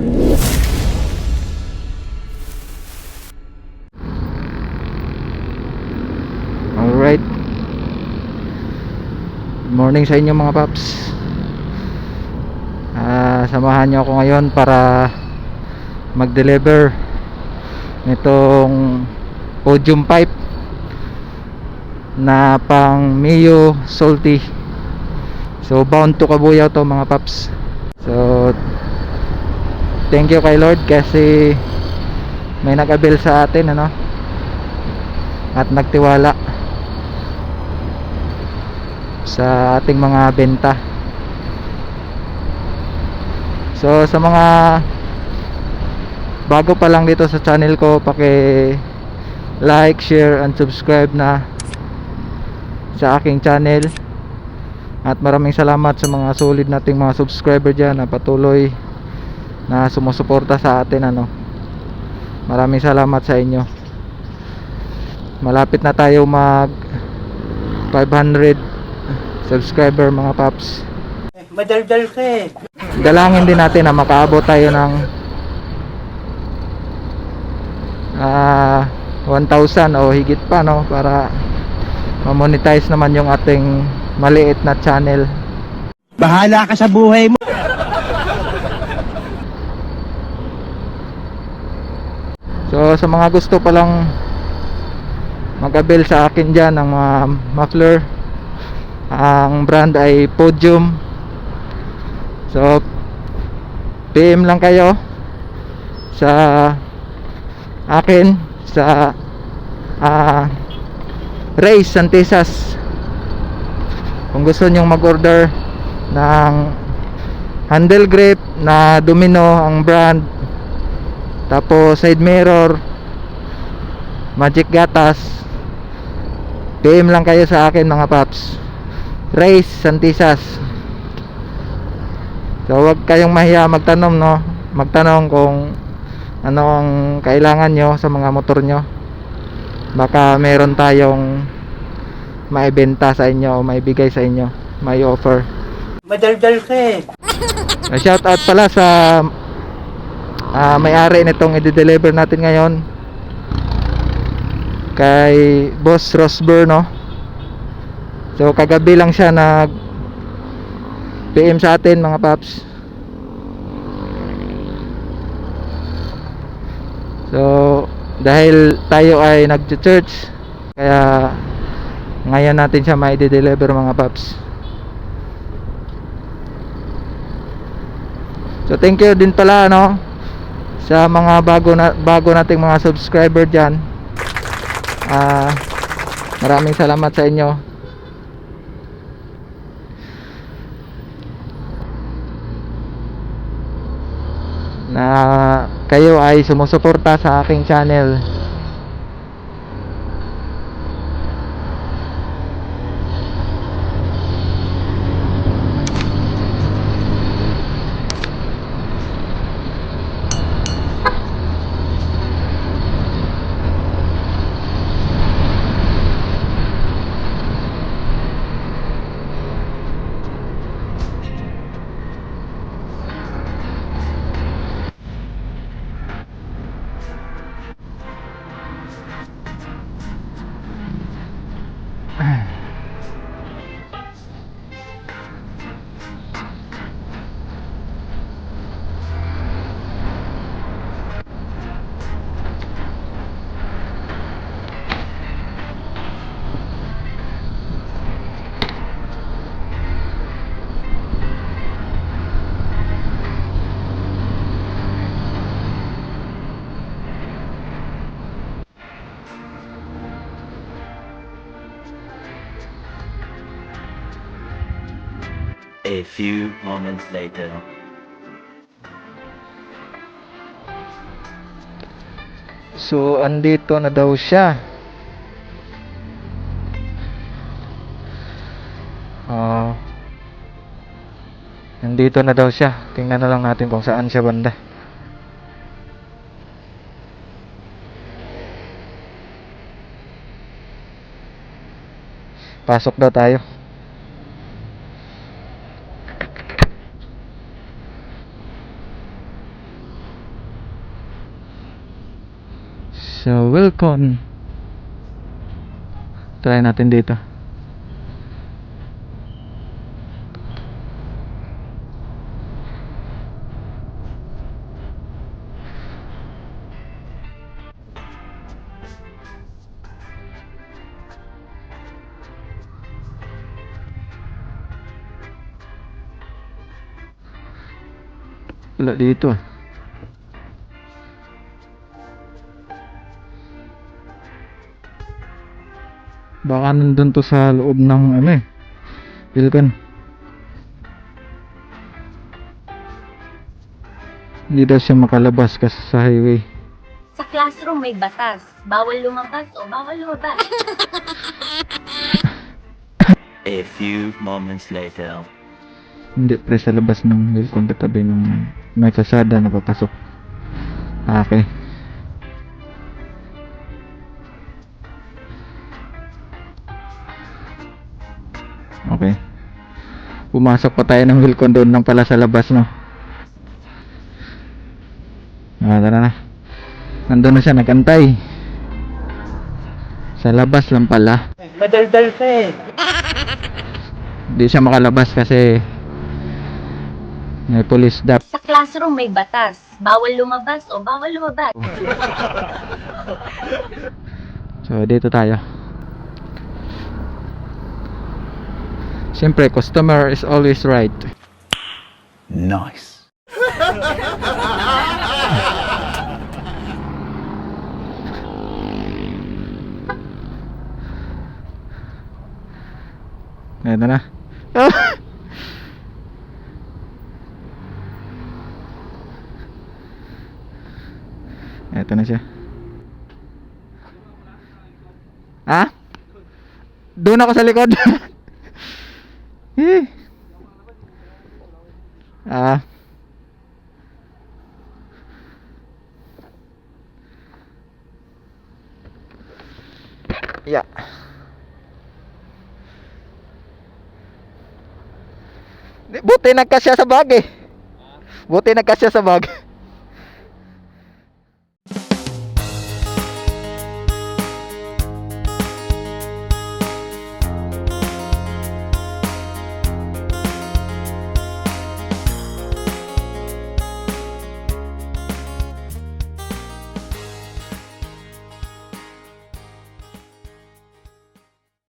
Alright, good morning sa inyo mga paps. Samahan nyo ako ngayon para mag-deliver nitong podium pipe na pang Mio Salty. So bound to Cabuyao to mga paps. So thank you kay Lord kasi may nag-avail sa atin at nagtiwala sa ating mga benta. So sa mga bago pa lang dito sa channel ko, like, share and subscribe na sa aking channel. At maraming salamat sa mga solid nating mga subscriber dyan na patuloy na sumusuporta sa atin. Maraming salamat sa inyo. Malapit na tayo mag 500 subscriber mga paps. Madaldal ka eh. Dalangin din natin na makaabot tayo ng 1,000 o higit pa para ma-monetize naman yung ating maliit na channel. Bahala ka sa buhay mo. So sa mga gusto palang mag-avail sa akin dyan ng mga muffler, ang brand ay Podium. So PM lang kayo sa akin sa Reyes Santisas kung gusto nyong mag-order ng handle grip na Domino ang brand, tapos side mirror, magic gatas. PM lang kayo sa akin mga paps. Reyes Santisas. So wag kayong mahiya magtanong magtanong kung ano ang kailangan nyo sa mga motor nyo. Baka meron tayong maibenta sa inyo o maibigay sa inyo, may offer. Madaldal ka eh. Shout out pala sa may-ari nitong i-deliver natin ngayon, kay Boss Rosber. So kagabi lang siya nag PM sa atin mga paps. So dahil tayo ay nag-church, kaya ngayon natin siya mai-deliver mga paps. So thank you din pala sa mga bago nating mga subscriber diyan. Maraming salamat sa inyo na kayo ay sumusuporta sa aking channel. A few moments later. So andito na daw siya. Nandito na daw siya. Tingnan na lang natin kung saan siya banda. Pasok daw tayo. So, welcome. Try natin dito. Wala dito ah. Baka nandun to sa loob ng ano eh, Wilcon. Hindi daw siya makalabas kasi sa highway. Sa classroom may batas. Bawal lumabas o bawal lumabas. A few moments later. Hindi pre, sa labas ng Wilcon, katabi ng may kasada na papasok. Okay. Okay. Pumasok pa tayo ng Wilcon, doon lang pala sa labas, no? Tara na. Nandun na siya, nagantay. Sa labas lang pala. Madaldal ka eh. Hindi siya makalabas kasi may police dap. Sa classroom may batas. Bawal lumabas o bawal lumabas. So dito tayo. Siyempre, customer is always right. Nice. Ito na. Ito na siya. Ah? Doon ako sa likod. Eh. Ah. Yeah. Buti nagkasya sa bag eh. Buti nagkasya sa bag.